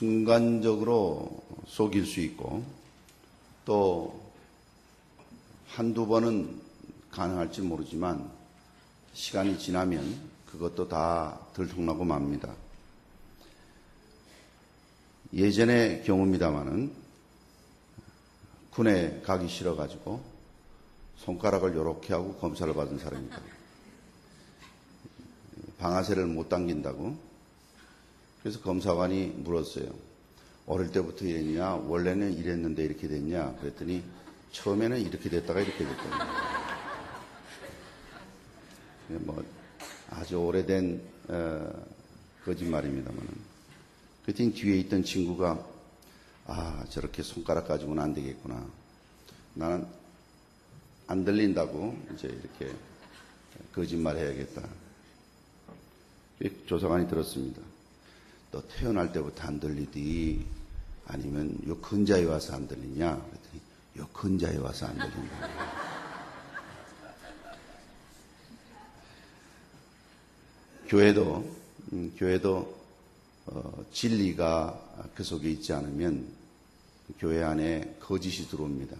순간적으로 속일 수 있고 또 한두 번은 가능할지 모르지만 시간이 지나면 그것도 다 들통나고 맙니다. 예전의 경우입니다마는 군에 가기 싫어가지고 손가락을 요렇게 하고 검사를 받은 사람입니다. 방아쇠를 못 당긴다고. 그래서 검사관이 물었어요. 어릴 때부터 이랬냐? 원래는 이랬는데 이렇게 됐냐? 그랬더니 처음에는 이렇게 됐다가 이렇게 됐거든요. 뭐 아주 오래된 거짓말입니다만. 그랬더니 뒤에 있던 친구가 저렇게 손가락 가지고는 안 되겠구나. 나는 안 들린다고 이제 이렇게 거짓말 해야겠다. 조사관이 들었습니다. 너 태어날 때부터 안 들리디? 아니면 요 근자에 와서 안 들리냐? 그랬더니 요 근자에 와서 안 들린다. 교회도 진리가 그 속에 있지 않으면 교회 안에 거짓이 들어옵니다.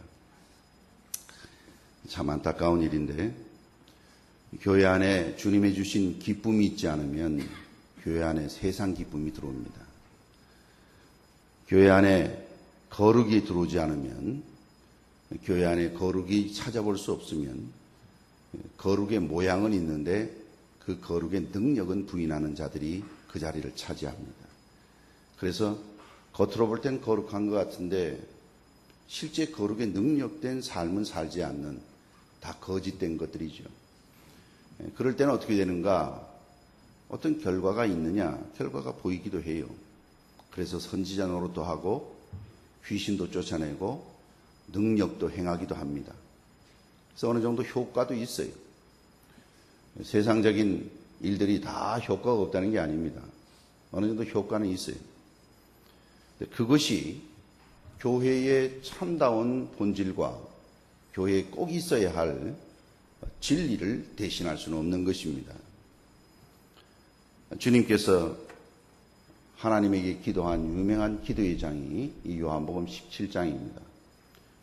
참 안타까운 일인데 교회 안에 주님이 주신 기쁨이 있지 않으면 교회 안에 세상 기쁨이 들어옵니다. 교회 안에 거룩이 들어오지 않으면 교회 안에 거룩이 찾아볼 수 없으면 거룩의 모양은 있는데 그 거룩의 능력은 부인하는 자들이 그 자리를 차지합니다. 그래서 겉으로 볼 땐 거룩한 것 같은데 실제 거룩의 능력된 삶은 살지 않는 다 거짓된 것들이죠. 그럴 때는 어떻게 되는가? 어떤 결과가 있느냐? 결과가 보이기도 해요. 그래서 선지자 노릇도 하고 귀신도 쫓아내고 능력도 행하기도 합니다. 그래서 어느 정도 효과도 있어요. 세상적인 일들이 다 효과가 없다는 게 아닙니다. 어느 정도 효과는 있어요. 그것이 교회의 참다운 본질과 교회에 꼭 있어야 할 진리를 대신할 수는 없는 것입니다. 주님께서 하나님에게 기도한 유명한 기도의 장이 이 요한복음 17장입니다.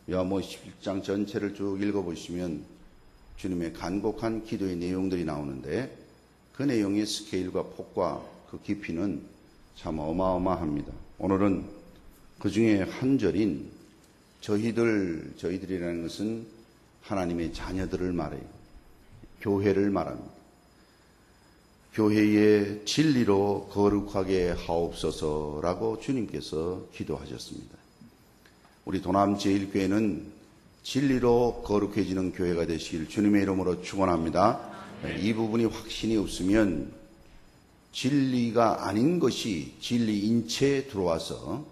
요한복음 17장 전체를 쭉 읽어보시면 주님의 간곡한 기도의 내용들이 나오는데 그 내용의 스케일과 폭과 그 깊이는 참 어마어마합니다. 오늘은 그 중에 한 절인 저희들이라는 것은 하나님의 자녀들을 말해요. 교회를 말합니다. 교회의 진리로 거룩하게 하옵소서라고 주님께서 기도하셨습니다. 우리 도남제일교회는 진리로 거룩해지는 교회가 되시길 주님의 이름으로 축원합니다. 이 부분이 확신이 없으면 진리가 아닌 것이 진리인 채 들어와서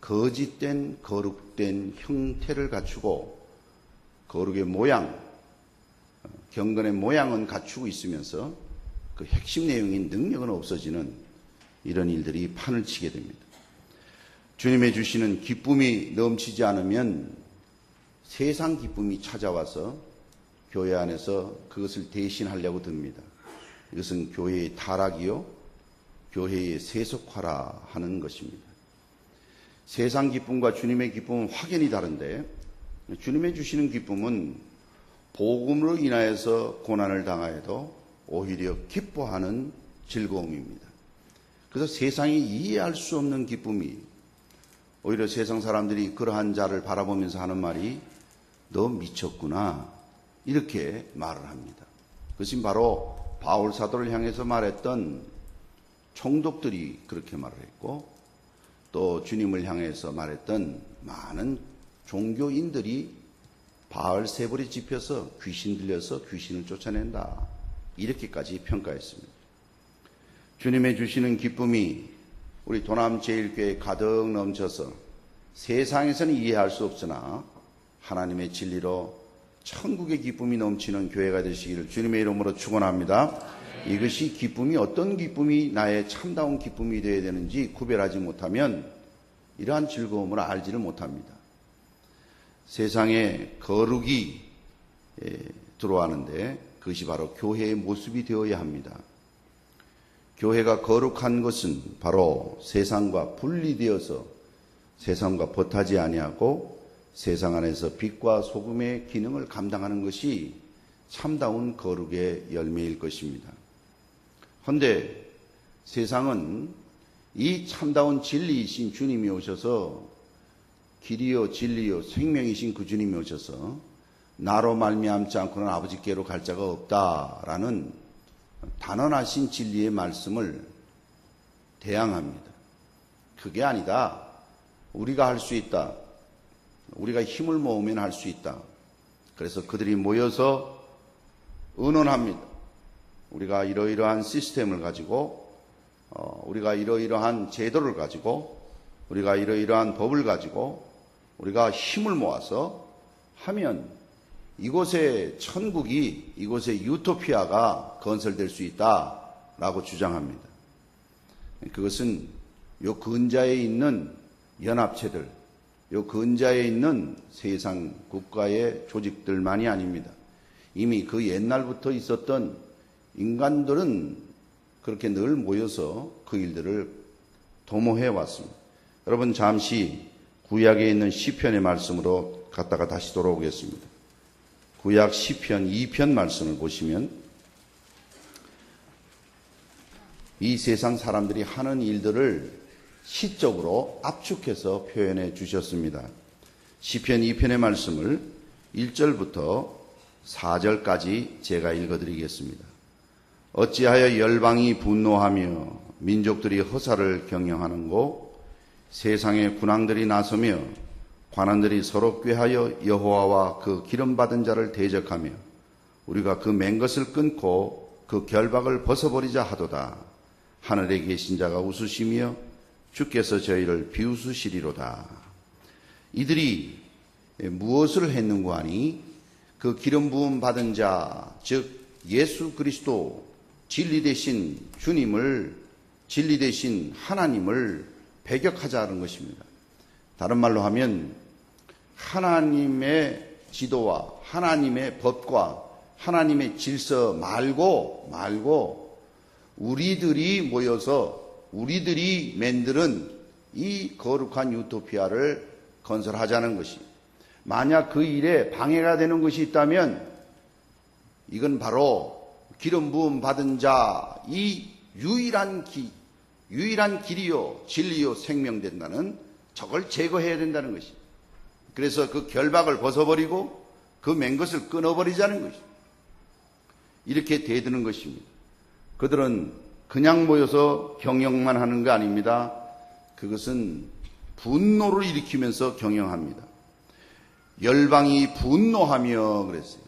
거짓된 거룩된 형태를 갖추고 거룩의 모양, 경건의 모양은 갖추고 있으면서 그 핵심 내용인 능력은 없어지는 이런 일들이 판을 치게 됩니다. 주님의 주시는 기쁨이 넘치지 않으면 세상 기쁨이 찾아와서 교회 안에서 그것을 대신하려고 듭니다. 이것은 교회의 타락이요, 교회의 세속화라 하는 것입니다. 세상 기쁨과 주님의 기쁨은 확연히 다른데 주님의 주시는 기쁨은 복음으로 인하여서 고난을 당하여도 오히려 기뻐하는 즐거움입니다. 그래서 세상이 이해할 수 없는 기쁨이 오히려 세상 사람들이 그러한 자를 바라보면서 하는 말이 너 미쳤구나 이렇게 말을 합니다. 그것이 바로 바울 사도를 향해서 말했던 총독들이 그렇게 말을 했고 또 주님을 향해서 말했던 많은 종교인들이 바알 세벌이 집혀서 귀신 들려서 귀신을 쫓아낸다 이렇게까지 평가했습니다. 주님의 주시는 기쁨이 우리 도남제일교회에 가득 넘쳐서 세상에서는 이해할 수 없으나 하나님의 진리로 천국의 기쁨이 넘치는 교회가 되시기를 주님의 이름으로 축원합니다. 이것이 기쁨이 어떤 기쁨이 나의 참다운 기쁨이 되어야 되는지 구별하지 못하면 이러한 즐거움을 알지를 못합니다. 세상에 거룩이 들어가는데 그것이 바로 교회의 모습이 되어야 합니다. 교회가 거룩한 것은 바로 세상과 분리되어서 세상과 벗하지 아니하고 세상 안에서 빛과 소금의 기능을 감당하는 것이 참다운 거룩의 열매일 것입니다. 그런데 세상은 이 참다운 진리이신 주님이 오셔서 길이요 진리요 생명이신 그 주님이 오셔서 나로 말미암지 않고는 아버지께로 갈 자가 없다라는 단언하신 진리의 말씀을 대항합니다. 그게 아니다. 우리가 할 수 있다. 우리가 힘을 모으면 할 수 있다. 그래서 그들이 모여서 의논합니다. 우리가 이러이러한 시스템을 가지고 우리가 이러이러한 제도를 가지고 우리가 이러이러한 법을 가지고 우리가 힘을 모아서 하면 이곳에 천국이 이곳에 유토피아가 건설될 수 있다라고 주장합니다. 그것은 요 근자에 있는 연합체들, 요 근자에 있는 세상 국가의 조직들만이 아닙니다. 이미 그 옛날부터 있었던 인간들은 그렇게 늘 모여서 그 일들을 도모해 왔습니다. 여러분 잠시 구약에 있는 시편의 말씀으로 갔다가 다시 돌아오겠습니다. 구약 시편 2편 말씀을 보시면 이 세상 사람들이 하는 일들을 시적으로 압축해서 표현해 주셨습니다. 시편 2편의 말씀을 1절부터 4절까지 제가 읽어드리겠습니다. 어찌하여 열방이 분노하며 민족들이 허사를 경영하는고 세상의 군왕들이 나서며 관원들이 서로 꾀하여 여호와와 그 기름받은 자를 대적하며 우리가 그 맨 것을 끊고 그 결박을 벗어버리자 하도다. 하늘에 계신 자가 웃으시며 주께서 저희를 비웃으시리로다. 이들이 무엇을 했는고 하니 그 기름 부음 받은 자, 즉 예수 그리스도 진리 되신 주님을, 진리 되신 하나님을 배격하자는 것입니다. 다른 말로 하면 하나님의 지도와 하나님의 법과 하나님의 질서 말고 우리들이 모여서 우리들이 만드는 이 거룩한 유토피아를 건설하자는 것이, 만약 그 일에 방해가 되는 것이 있다면 이건 바로 기름 부음 받은 자, 이 유일한 길이요 진리요 생명된다는 저걸 제거해야 된다는 것이. 그래서 그 결박을 벗어버리고 그 맨 것을 끊어버리자는 것이. 이렇게 대드는 것입니다. 그들은 그냥 모여서 경영만 하는 거 아닙니다. 그것은 분노를 일으키면서 경영합니다. 열방이 분노하며 그랬어요.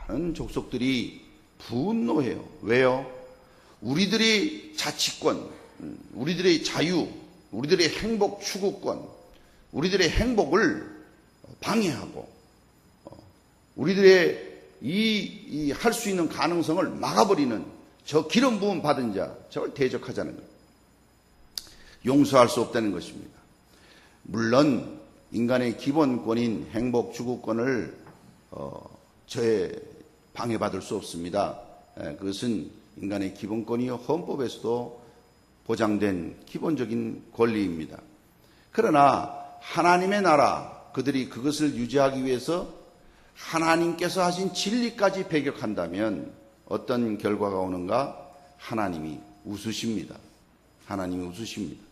많은 족속들이 분노해요. 왜요? 우리들의 자치권, 우리들의 자유, 우리들의 행복 추구권, 우리들의 행복을 방해하고 우리들의 이 할 수 있는 가능성을 막아버리는 저 기름 부음 받은 자, 저걸 대적하자는 거예요. 용서할 수 없다는 것입니다. 물론 인간의 기본권인 행복 추구권을 저에 방해받을 수 없습니다. 그것은 인간의 기본권이요 헌법에서도 보장된 기본적인 권리입니다. 그러나 하나님의 나라, 그들이 그것을 유지하기 위해서 하나님께서 하신 진리까지 배격한다면 어떤 결과가 오는가? 하나님이 웃으십니다. 하나님이 웃으십니다.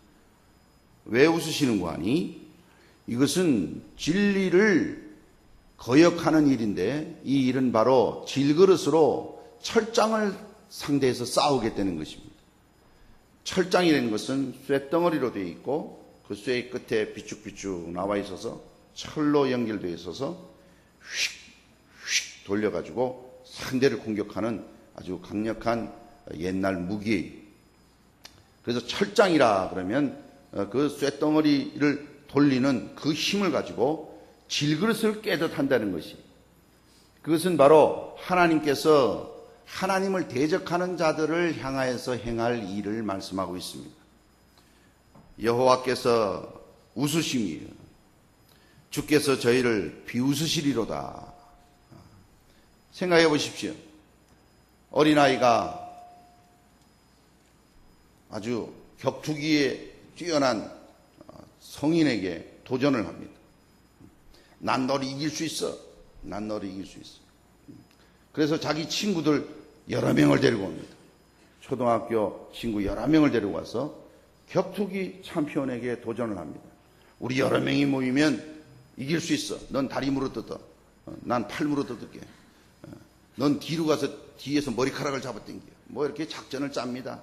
왜 웃으시는고 하니 이것은 진리를 거역하는 일인데 이 일은 바로 질그릇으로 철장을 상대해서 싸우겠다는 것입니다. 철장이라는 것은 쇳덩어리로 되어 있고 그 쇠의 끝에 비쭉비쭉 나와 있어서 철로 연결되어 있어서 휙휙 돌려가지고 상대를 공격하는 아주 강력한 옛날 무기예요. 그래서 철장이라 그러면 그 쇳덩어리를 돌리는 그 힘을 가지고 질그릇을 깨듯 한다는 것이, 그것은 바로 하나님께서 하나님을 대적하는 자들을 향하여서 행할 일을 말씀하고 있습니다. 여호와께서 웃으심이요 주께서 저희를 비웃으시리로다. 생각해 보십시오. 어린아이가 아주 격투기에 뛰어난 성인에게 도전을 합니다. 난 너를 이길 수 있어. 난 너를 이길 수 있어. 그래서 자기 친구들 여러 명을 데리고 옵니다. 초등학교 친구 여러 명을 데리고 와서 격투기 챔피언에게 도전을 합니다. 우리 여러 명이 모이면 이길 수 있어. 넌 다리 물어뜯어. 난 팔 물어뜯을게. 넌 뒤로 가서 뒤에서 머리카락을 잡아당겨. 뭐 이렇게 작전을 짭니다.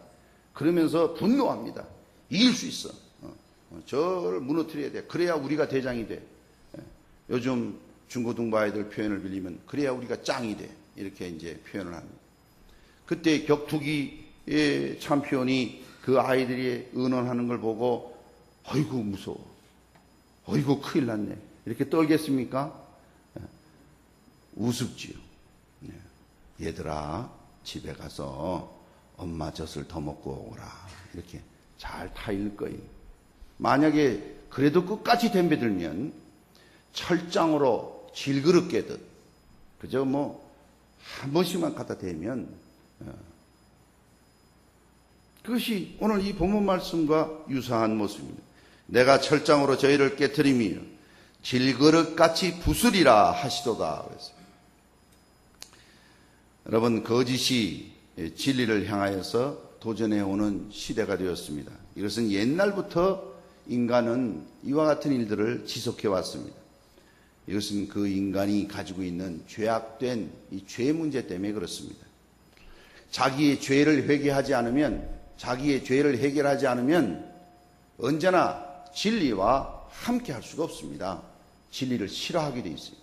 그러면서 분노합니다. 이길 수 있어. 저를 무너뜨려야 돼. 그래야 우리가 대장이 돼. 요즘 중고등부 아이들 표현을 빌리면 그래야 우리가 짱이 돼. 이렇게 이제 표현을 합니다. 그때 격투기의 챔피언이 그 아이들이 의논하는 걸 보고 어이구 무서워. 어이구 큰일 났네. 이렇게 떨겠습니까? 우습지요. 얘들아 집에 가서 엄마 젖을 더 먹고 오라. 이렇게 잘 타일 거예요. 만약에 그래도 끝까지 덤벼들면 철장으로 질그릇 깨듯 그저 뭐 한 번씩만 갖다 대면 그것이 오늘 이 본문 말씀과 유사한 모습입니다. 내가 철장으로 저희를 깨트리며 질그릇같이 부수리라 하시도다. 그랬어요. 여러분 거짓이 진리를 향하여서 도전해오는 시대가 되었습니다. 이것은 옛날부터 인간은 이와 같은 일들을 지속해왔습니다. 이것은 그 인간이 가지고 있는 죄악된 이 죄 문제 때문에 그렇습니다. 자기의 죄를 회개하지 않으면, 자기의 죄를 해결하지 않으면 언제나 진리와 함께 할 수가 없습니다. 진리를 싫어하게 돼 있어요.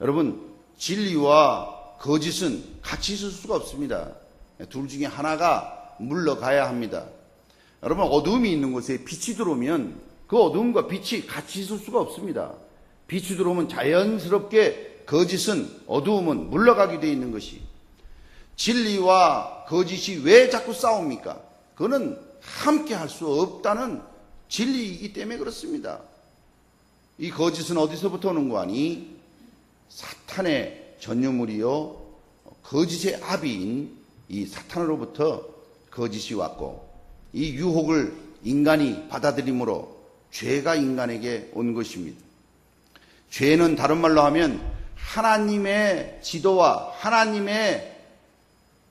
여러분 진리와 거짓은 같이 있을 수가 없습니다. 둘 중에 하나가 물러가야 합니다. 여러분 어두움이 있는 곳에 빛이 들어오면 그 어두움과 빛이 같이 있을 수가 없습니다. 빛이 들어오면 자연스럽게 거짓은 어두움은 물러가게 되어 있는 것이, 진리와 거짓이 왜 자꾸 싸웁니까? 그거는 함께 할 수 없다는 진리이기 때문에 그렇습니다. 이 거짓은 어디서부터 오는 거 아니? 사탄의 전유물이요 거짓의 아비인 이 사탄으로부터 거짓이 왔고, 이 유혹을 인간이 받아들임으로 죄가 인간에게 온 것입니다. 죄는 다른 말로 하면 하나님의 지도와 하나님의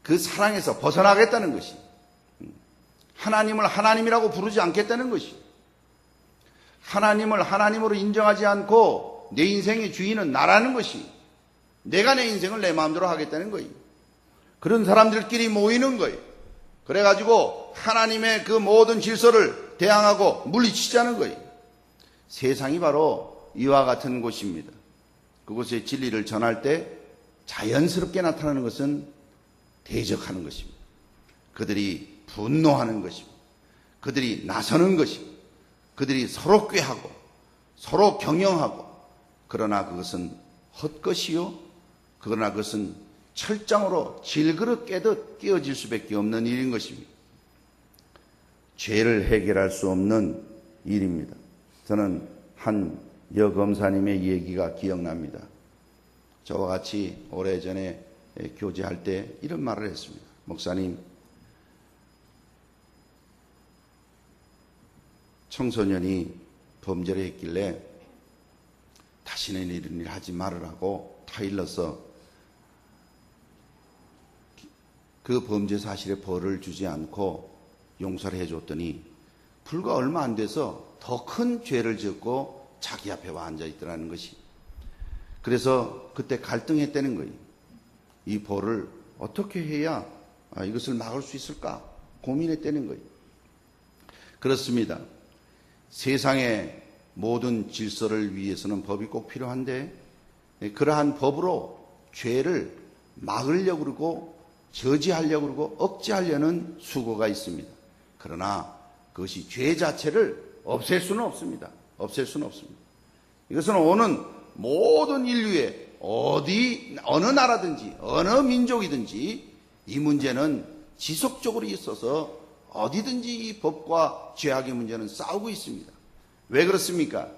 그 사랑에서 벗어나겠다는 것이, 하나님을 하나님이라고 부르지 않겠다는 것이, 하나님을 하나님으로 인정하지 않고 내 인생의 주인은 나라는 것이, 내가 내 인생을 내 마음대로 하겠다는 거예요. 그런 사람들끼리 모이는 거예요. 그래가지고 하나님의 그 모든 질서를 대항하고 물리치자는 거예요. 세상이 바로 이와 같은 곳입니다. 그곳에 진리를 전할 때 자연스럽게 나타나는 것은 대적하는 것입니다. 그들이 분노하는 것입니다. 그들이 나서는 것입니다. 그들이 서로 꾀하고 서로 경영하고, 그러나 그것은 헛것이요, 그러나 그것은 철장으로 질그릇 깨듯 깨어질 수밖에 없는 일인 것입니다. 죄를 해결할 수 없는 일입니다. 저는 한 여검사님의 얘기가 기억납니다. 저와 같이 오래전에 교제할 때 이런 말을 했습니다. 목사님, 청소년이 범죄를 했길래 다시는 이런 일 하지 말으라고 타일러서 그 범죄 사실에 벌을 주지 않고 용서를 해줬더니 불과 얼마 안 돼서 더 큰 죄를 짓고 자기 앞에 와 앉아있더라는 것이, 그래서 그때 갈등했다는 거예요. 이 벌을 어떻게 해야 이것을 막을 수 있을까 고민했다는 거예요. 그렇습니다. 세상의 모든 질서를 위해서는 법이 꼭 필요한데, 그러한 법으로 죄를 막으려고 그러고 저지하려고 그러고 억제하려는 수고가 있습니다. 그러나 그것이 죄 자체를 없앨 수는 없습니다. 없앨 수는 없습니다. 이것은 오는 모든 인류의 어느 나라든지 어느 민족이든지 이 문제는 지속적으로 있어서 어디든지 이 법과 죄악의 문제는 싸우고 있습니다. 왜 그렇습니까?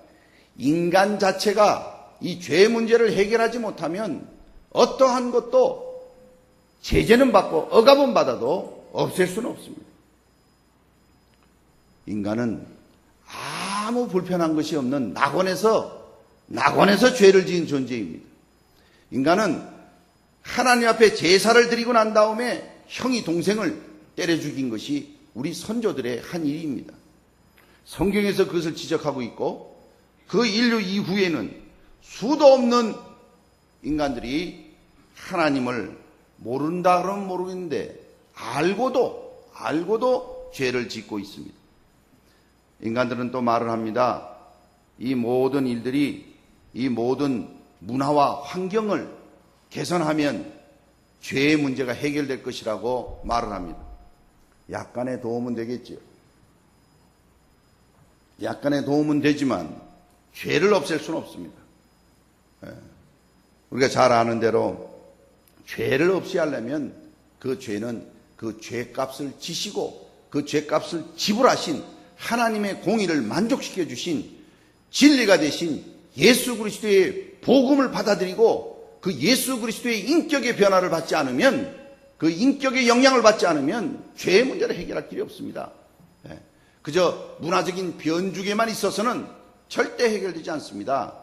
인간 자체가 이 죄 문제를 해결하지 못하면 어떠한 것도 제재는 받고 억압은 받아도 없앨 수는 없습니다. 인간은 아무 불편한 것이 없는 낙원에서 죄를 지은 존재입니다. 인간은 하나님 앞에 제사를 드리고 난 다음에 형이 동생을 때려 죽인 것이 우리 선조들의 한 일입니다. 성경에서 그것을 지적하고 있고, 그 인류 이후에는 수도 없는 인간들이 하나님을 모른다 그러면 모르겠는데 알고도 죄를 짓고 있습니다. 인간들은 또 말을 합니다. 이 모든 일들이, 이 모든 문화와 환경을 개선하면 죄의 문제가 해결될 것이라고 말을 합니다. 약간의 도움은 되겠죠. 약간의 도움은 되지만 죄를 없앨 수는 없습니다. 우리가 잘 아는 대로 죄를 없이 하려면 그 죄는 그 죄값을 지시고 그 죄값을 지불하신 하나님의 공의를 만족시켜 주신 진리가 되신 예수 그리스도의 복음을 받아들이고 그 예수 그리스도의 인격의 변화를 받지 않으면, 그 인격의 영향을 받지 않으면 죄의 문제를 해결할 길이 없습니다. 그저 문화적인 변죽에만 있어서는 절대 해결되지 않습니다.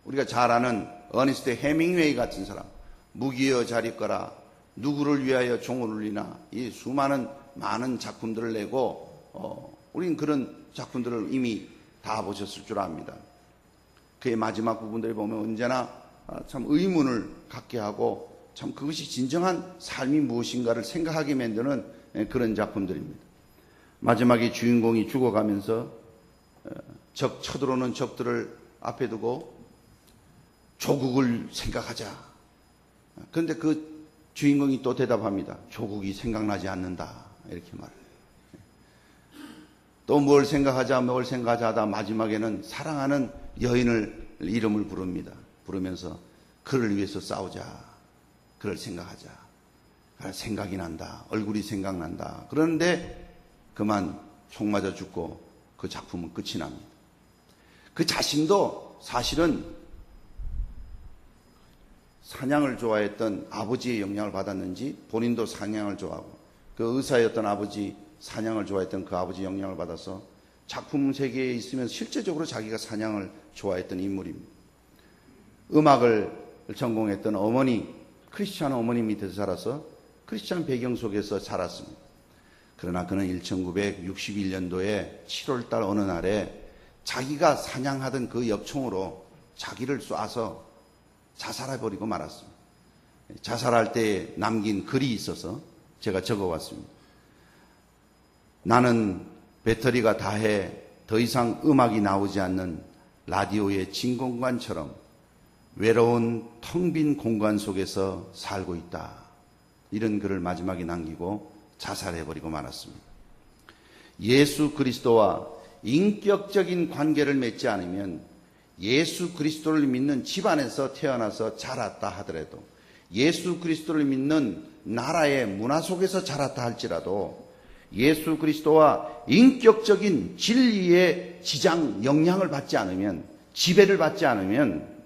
우리가 잘 아는 어니스트 해밍웨이 같은 사람, 무기여 잘 있거라, 누구를 위하여 종을 울리나, 이 수많은 많은 작품들을 내고 우린 그런 작품들을 이미 다 보셨을 줄 압니다. 그의 마지막 부분들을 보면 언제나 참 의문을 갖게 하고 참 그것이 진정한 삶이 무엇인가를 생각하게 만드는 그런 작품들입니다. 마지막에 주인공이 죽어가면서 쳐들어오는 적들을 앞에 두고 조국을 생각하자. 그런데 그 주인공이 또 대답합니다. 조국이 생각나지 않는다. 이렇게 말해요. 또 뭘 생각하자 하다 마지막에는 사랑하는 여인을 이름을 부릅니다. 부르면서 그를 위해서 싸우자. 그를 생각하자. 생각이 난다. 얼굴이 생각난다. 그런데 그만 총 맞아 죽고 그 작품은 끝이 납니다. 그 자신도 사실은 사냥을 좋아했던 아버지의 영향을 받았는지, 본인도 사냥을 좋아하고 그 의사였던 아버지, 사냥을 좋아했던 그 아버지 영향을 받아서 작품 세계에 있으면서 실제적으로 자기가 사냥을 좋아했던 인물입니다. 음악을 전공했던 어머니, 크리스찬 어머니 밑에서 자라서 크리스찬 배경 속에서 자랐습니다. 그러나 그는 1961년도에 7월달 어느 날에 자기가 사냥하던 그 엽총으로 자기를 쏴서 자살해버리고 말았습니다. 자살할 때 남긴 글이 있어서 제가 적어왔습니다. 나는 배터리가 다해 더 이상 음악이 나오지 않는 라디오의 진 공간처럼 외로운 텅 빈 공간 속에서 살고 있다. 이런 글을 마지막에 남기고 자살해버리고 말았습니다. 예수 그리스도와 인격적인 관계를 맺지 않으면, 예수 그리스도를 믿는 집안에서 태어나서 자랐다 하더라도, 예수 그리스도를 믿는 나라의 문화 속에서 자랐다 할지라도 예수 그리스도와 인격적인 진리의 지장, 영향을 받지 않으면, 지배를 받지 않으면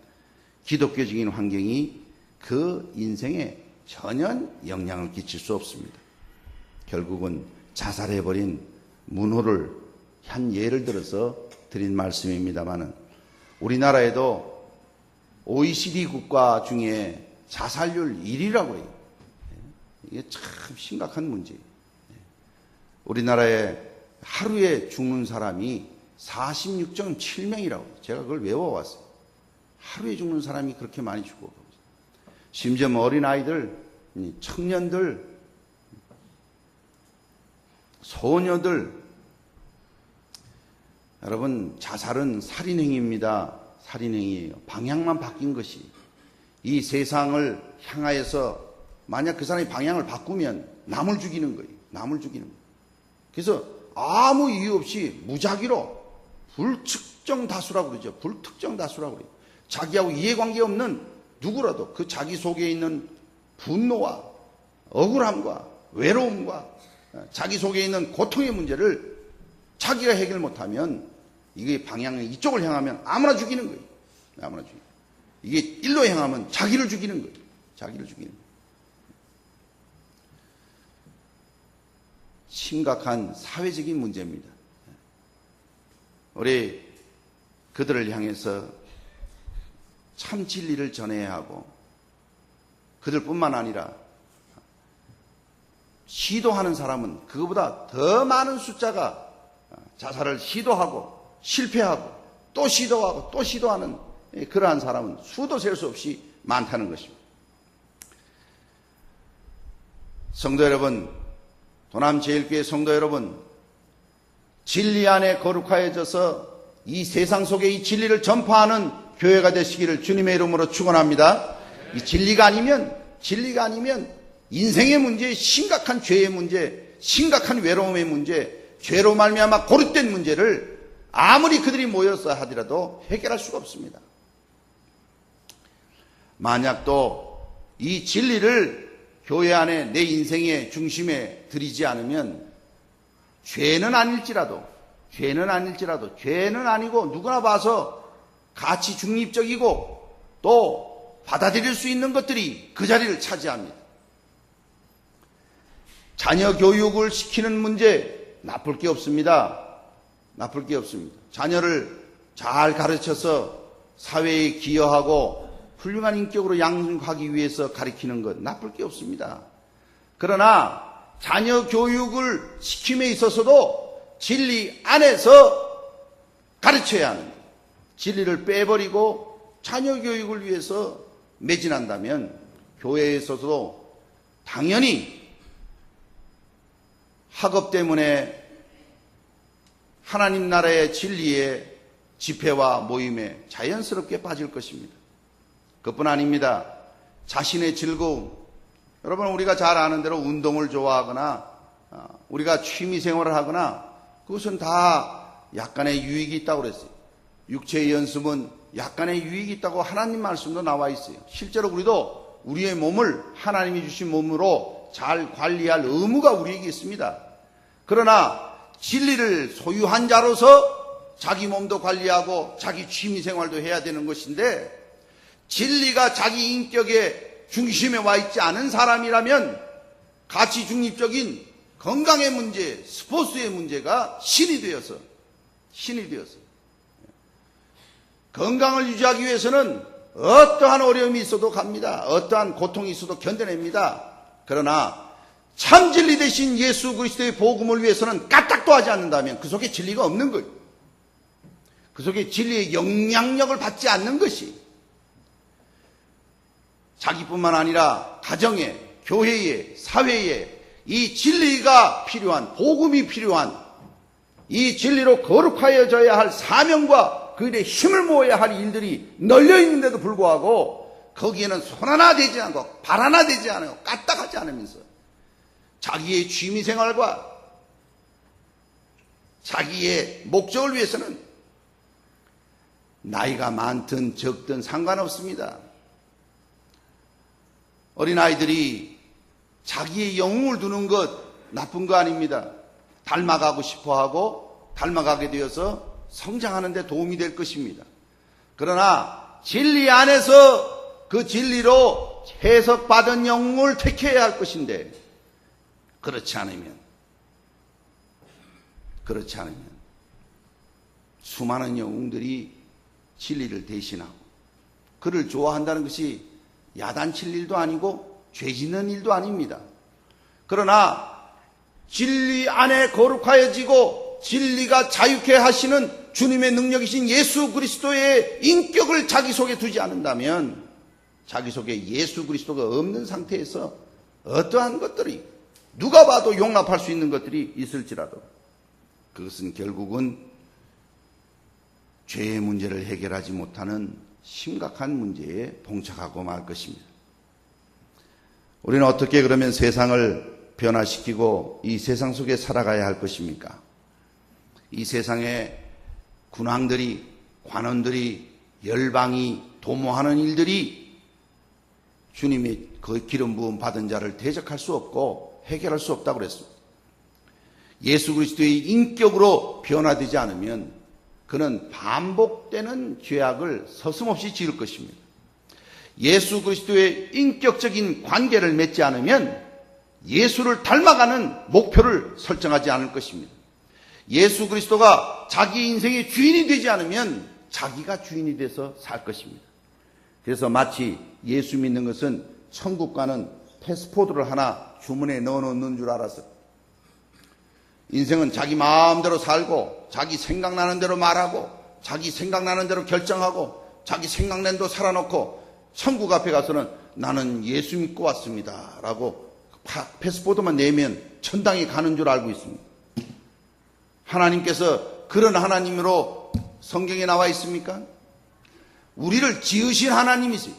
기독교적인 환경이 그 인생에 전혀 영향을 끼칠 수 없습니다. 결국은 자살해버린 문호를 한 예를 들어서 드린 말씀입니다만은, 우리나라에도 OECD 국가 중에 자살률 1위라고 해요. 이게 참 심각한 문제예요. 우리나라에 하루에 죽는 사람이 46.7명이라고 해요. 제가 그걸 외워왔어요. 하루에 죽는 사람이 그렇게 많이 죽어. 심지어 어린아이들, 청년들, 소녀들, 여러분, 자살은 살인행위입니다. 살인행위예요. 방향만 바뀐 것이 이 세상을 향하여서, 만약 그 사람이 방향을 바꾸면 남을 죽이는 거예요. 남을 죽이는 거예요. 그래서 아무 이유 없이 무작위로, 불특정 다수라고 그러죠. 불특정 다수라고 그래요. 자기하고 이해관계 없는 누구라도 그 자기 속에 있는 분노와 억울함과 외로움과 자기 속에 있는 고통의 문제를 자기가 해결 못하면, 이게 방향이 이쪽을 향하면 아무나 죽이는 거예요. 아무나 죽이는 거예요. 이게 일로 향하면 자기를 죽이는 거예요. 자기를 죽이는 거예요. 심각한 사회적인 문제입니다. 우리 그들을 향해서 참 진리를 전해야 하고, 그들뿐만 아니라 시도하는 사람은 그거보다 더 많은 숫자가 자살을 시도하고 실패하고 또 시도하고 또 시도하는 그러한 사람은 수도 셀 수 없이 많다는 것입니다. 성도 여러분, 도남제일교회 성도 여러분, 진리 안에 거룩하여져서 이 세상 속에 이 진리를 전파하는 교회가 되시기를 주님의 이름으로 축원합니다. 이 진리가 아니면 인생의 문제, 심각한 죄의 문제, 심각한 외로움의 문제, 죄로 말미암아 고립된 문제를 아무리 그들이 모여서 하더라도 해결할 수가 없습니다. 만약 또 이 진리를 교회 안에 내 인생의 중심에 들이지 않으면 죄는 아니고 누구나 봐서 가치 중립적이고 또 받아들일 수 있는 것들이 그 자리를 차지합니다. 자녀 교육을 시키는 문제 나쁠 게 없습니다. 자녀를 잘 가르쳐서 사회에 기여하고 훌륭한 인격으로 양육하기 위해서 가르치는 것 나쁠 게 없습니다. 그러나 자녀 교육을 시킴에 있어서도 진리 안에서 가르쳐야 하는 것, 진리를 빼버리고 자녀 교육을 위해서 매진한다면 교회에 있어서도 당연히 학업 때문에 하나님 나라의 진리의 집회와 모임에 자연스럽게 빠질 것입니다. 그뿐 아닙니다. 자신의 즐거움, 여러분 우리가 잘 아는 대로 운동을 좋아하거나 우리가 취미생활을 하거나 그것은 다 약간의 유익이 있다고 그랬어요. 육체의 연습은 약간의 유익이 있다고 하나님 말씀도 나와 있어요. 실제로 우리도 우리의 몸을 하나님이 주신 몸으로 잘 관리할 의무가 우리에게 있습니다. 그러나 진리를 소유한 자로서 자기 몸도 관리하고 자기 취미생활도 해야 되는 것인데, 진리가 자기 인격의 중심에 와 있지 않은 사람이라면 가치 중립적인 건강의 문제, 스포츠의 문제가 신이 되어서 건강을 유지하기 위해서는 어떠한 어려움이 있어도 갑니다. 어떠한 고통이 있어도 견뎌냅니다. 그러나 참 진리 대신 예수 그리스도의 복음을 위해서는 까딱도 하지 않는다면 그 속에 진리가 없는 거예요. 그 속에 진리의 영향력을 받지 않는 것이, 자기뿐만 아니라 가정에, 교회에, 사회에 이 진리가 필요한, 복음이 필요한, 이 진리로 거룩하여져야 할 사명과 그 일에 힘을 모아야 할 일들이 널려 있는데도 불구하고 거기에는 손 하나 대지 않고 발 하나 대지 않고 까딱하지 않으면서 자기의 취미생활과 자기의 목적을 위해서는 나이가 많든 적든 상관없습니다. 어린아이들이 자기의 영웅을 두는 것 나쁜 거 아닙니다. 닮아가고 싶어하고 닮아가게 되어서 성장하는 데 도움이 될 것입니다. 그러나 진리 안에서 그 진리로 해석받은 영웅을 택해야 할 것인데, 그렇지 않으면 수많은 영웅들이 진리를 대신하고 그를 좋아한다는 것이 야단칠 일도 아니고 죄 짓는 일도 아닙니다. 그러나 진리 안에 거룩하여지고 진리가 자유케 하시는 주님의 능력이신 예수 그리스도의 인격을 자기 속에 두지 않는다면, 자기 속에 예수 그리스도가 없는 상태에서 어떠한 것들이 누가 봐도 용납할 수 있는 것들이 있을지라도 그것은 결국은 죄의 문제를 해결하지 못하는 심각한 문제에 봉착하고 말 것입니다. 우리는 어떻게 그러면 세상을 변화시키고 이 세상 속에 살아가야 할 것입니까? 이 세상에 군왕들이, 관원들이, 열방이 도모하는 일들이 주님의 그 기름 부음 받은 자를 대적할 수 없고 해결할 수 없다고 그랬습니다. 예수 그리스도의 인격으로 변화되지 않으면 그는 반복되는 죄악을 서슴없이 지을 것입니다. 예수 그리스도의 인격적인 관계를 맺지 않으면 예수를 닮아가는 목표를 설정하지 않을 것입니다. 예수 그리스도가 자기 인생의 주인이 되지 않으면 자기가 주인이 돼서 살 것입니다. 그래서 마치 예수 믿는 것은 천국 가는 패스포드를 하나 주머니에 넣어놓는 줄 알았어요. 인생은 자기 마음대로 살고 자기 생각나는 대로 말하고 자기 생각나는 대로 결정하고 자기 생각난 대로 살아놓고 천국 앞에 가서는 나는 예수 믿고 왔습니다 라고 패스포드만 내면 천당에 가는 줄 알고 있습니다. 하나님께서 그런 하나님으로 성경에 나와 있습니까? 우리를 지으신 하나님이세요.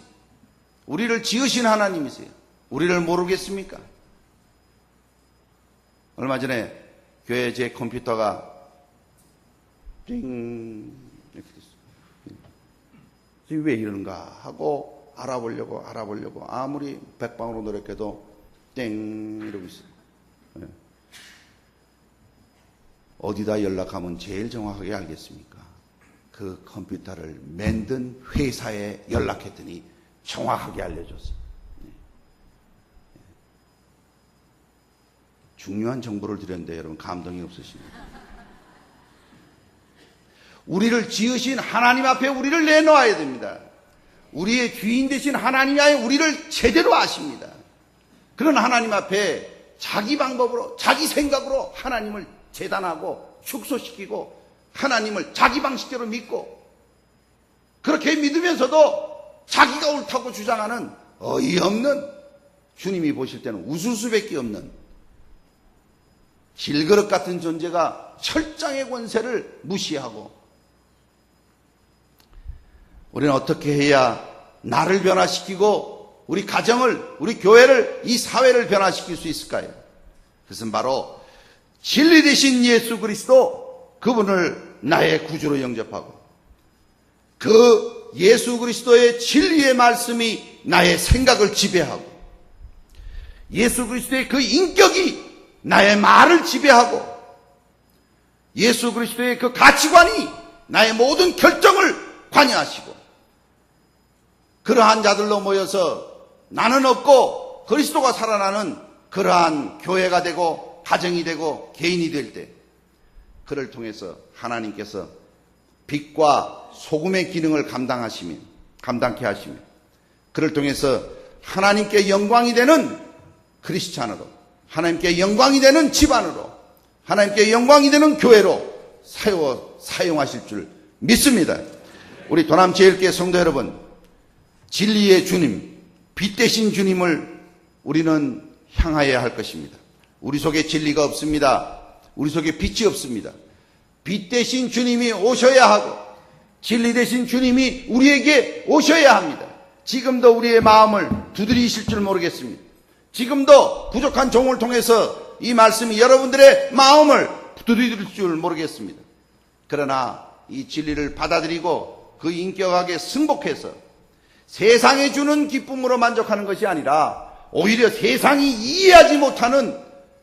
우리를 지으신 하나님이세요. 우리를 모르겠습니까? 얼마 전에 교회 제 컴퓨터가 띵 이렇게 됐어요. 왜 이러는가 하고 알아보려고 아무리 백방으로 노력해도 땡 이러고 있어요. 네. 어디다 연락하면 제일 정확하게 알겠습니까? 그 컴퓨터를 만든 회사에 연락했더니 정확하게 알려줬어요. 네. 중요한 정보를 드렸는데 여러분 감동이 없으십니까? 우리를 지으신 하나님 앞에 우리를 내놓아야 됩니다. 우리의 주인 되신 하나님 앞에 우리를 제대로 아십니다. 그런 하나님 앞에 자기 방법으로 자기 생각으로 하나님을 재단하고 축소시키고 하나님을 자기 방식대로 믿고 그렇게 믿으면서도 자기가 옳다고 주장하는 어이없는 주님이 보실 때는 웃을 수밖에 없는 질그릇 같은 존재가 철장의 권세를 무시하고 우리는 어떻게 해야 나를 변화시키고 우리 가정을, 우리 교회를, 이 사회를 변화시킬 수 있을까요? 그것은 바로 진리 되신 예수 그리스도 그분을 나의 구주로 영접하고 그 예수 그리스도의 진리의 말씀이 나의 생각을 지배하고 예수 그리스도의 그 인격이 나의 말을 지배하고 예수 그리스도의 그 가치관이 나의 모든 결정을 관여하시고 그러한 자들로 모여서 나는 없고 그리스도가 살아나는 그러한 교회가 되고 가정이 되고 개인이 될 때 그를 통해서 하나님께서 빛과 소금의 기능을 감당케 하시며 그를 통해서 하나님께 영광이 되는 크리스찬으로 하나님께 영광이 되는 집안으로 하나님께 영광이 되는 교회로 사용하실 줄 믿습니다. 우리 도남제일교회 성도 여러분, 진리의 주님, 빛 되신 주님을 우리는 향하여야 할 것입니다. 우리 속에 진리가 없습니다. 우리 속에 빛이 없습니다. 빛 되신 주님이 오셔야 하고 진리 되신 주님이 우리에게 오셔야 합니다. 지금도 우리의 마음을 두드리실 줄 모르겠습니다. 지금도 부족한 종을 통해서 이 말씀이 여러분들의 마음을 두드릴 줄 모르겠습니다. 그러나 이 진리를 받아들이고 그 인격하게 승복해서 세상이 주는 기쁨으로 만족하는 것이 아니라 오히려 세상이 이해하지 못하는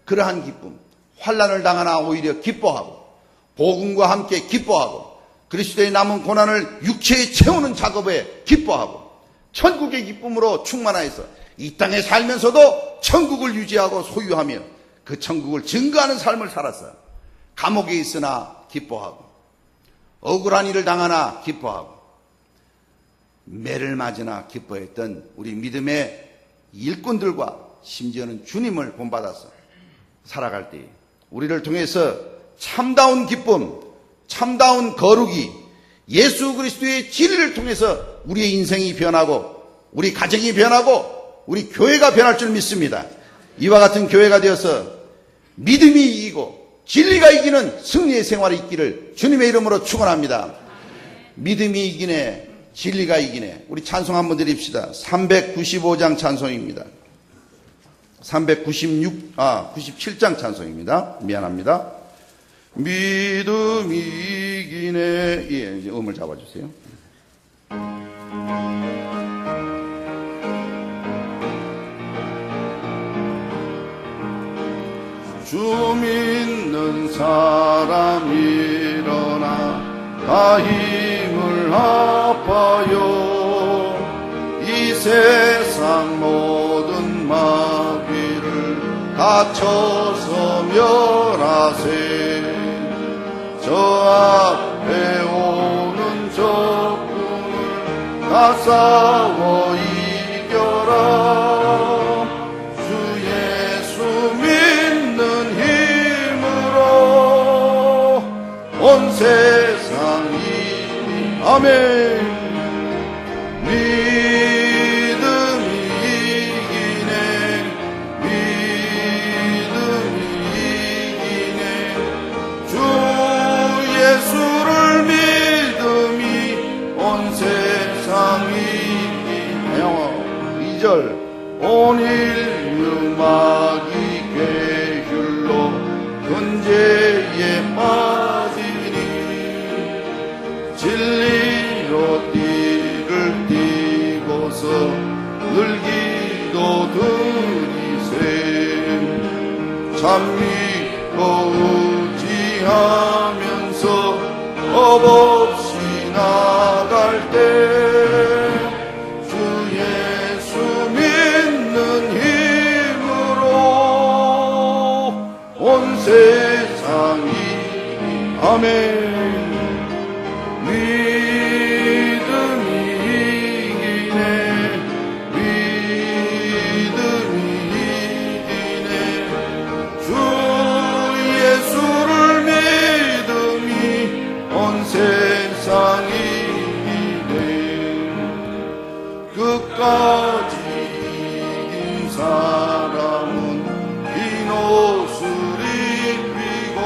그러한 기쁨, 환난을 당하나 오히려 기뻐하고 복음과 함께 기뻐하고 그리스도의 남은 고난을 육체에 채우는 작업에 기뻐하고 천국의 기쁨으로 충만하여서 이 땅에 살면서도 천국을 유지하고 소유하며 그 천국을 증거하는 삶을 살았어요. 감옥에 있으나 기뻐하고 억울한 일을 당하나 기뻐하고 매를 맞으나 기뻐했던 우리 믿음의 일꾼들과 심지어는 주님을 본받아서 살아갈 때 우리를 통해서 참다운 기쁨, 참다운 거룩이 예수 그리스도의 진리를 통해서 우리의 인생이 변하고 우리 가정이 변하고 우리 교회가 변할 줄 믿습니다. 이와 같은 교회가 되어서 믿음이 이기고 진리가 이기는 승리의 생활이 있기를 주님의 이름으로 축원합니다. 믿음이 이기네, 진리가 이기네. 우리 찬송 한번 드립시다. 395장 찬송입니다. 97장 찬송입니다. 미안합니다. 믿음이 이기네. 예, 이제 음을 잡아주세요. 주 믿는 사람 일어나 다 힘을 합하여 이 세상 모든 마귀를 다쳐서 멸하세 저 앞에 오는 적군을 다 싸워 이겨라. 주 예수 믿는 힘으로 온 세상이 아멘. 믿음이 이기네. 믿음이 이기네. 주 예수를 믿음이 온 세상이 이기네. 2절 온 인류 마귀 괴휼로 근제에 빠지니 진리로 띠를 띠고서 늘기도 들이세 참 믿고 의지하면서 겁없이 나갈 때 주 예수 믿는 힘으로 온 세상이 아멘. 믿음이 이기네. 믿음이 이기네. 주 예수를 믿음이 온 세상이 이기네. 끝까지 이긴 사람은 흰 옷을 입히고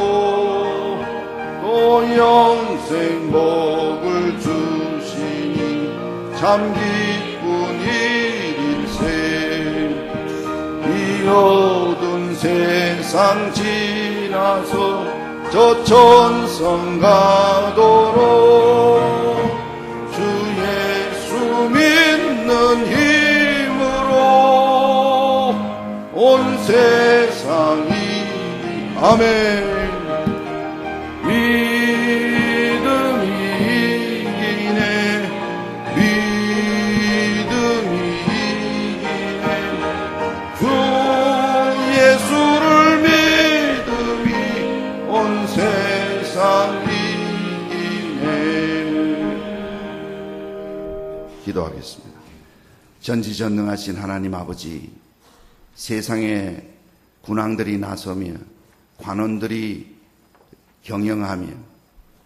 또 영생 복을 주시니 참 기쁜 일일세. 이 어두운 세상 지나서 저 천성 가도록 주 예수 믿는 힘으로 온 세상이 아멘. 믿음이 이기네. 믿음이 이기네. 주 예수를 믿음이 온 세상이 이기네. 기도하겠습니다. 전지전능하신 하나님 아버지, 세상에 군왕들이 나서며 관원들이 경영하며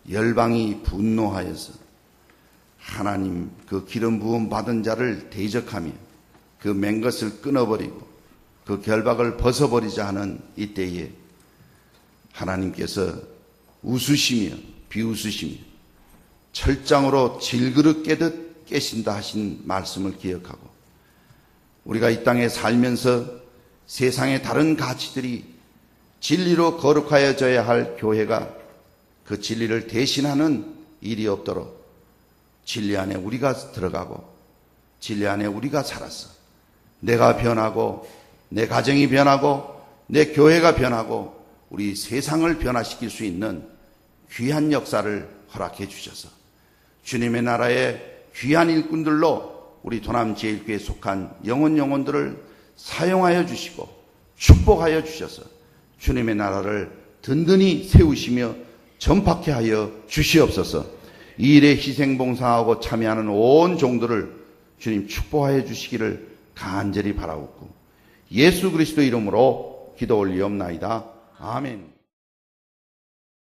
열방이 분노하여서 하나님 그 기름 부음 받은 자를 대적하며 그 맨 것을 끊어버리고 그 결박을 벗어버리자 하는 이때에 하나님께서 웃으시며 비웃으시며 철장으로 질그릇 깨듯 깨신다 하신 말씀을 기억하고 우리가 이 땅에 살면서 세상의 다른 가치들이 진리로 거룩하여져야 할 교회가 그 진리를 대신하는 일이 없도록 진리 안에 우리가 들어가고 진리 안에 우리가 살아서 내가 변하고 내 가정이 변하고 내 교회가 변하고 우리 세상을 변화시킬 수 있는 귀한 역사를 허락해 주셔서 주님의 나라의 귀한 일꾼들로 우리 도남제일교회에 속한 영혼들을 사용하여 주시고 축복하여 주셔서 주님의 나라를 든든히 세우시며 전파케 하여 주시옵소서. 이 일에 희생봉사하고 참여하는 온 종들을 주님 축복하여 주시기를 간절히 바라옵고 예수 그리스도 이름으로 기도 올리옵나이다. 아멘.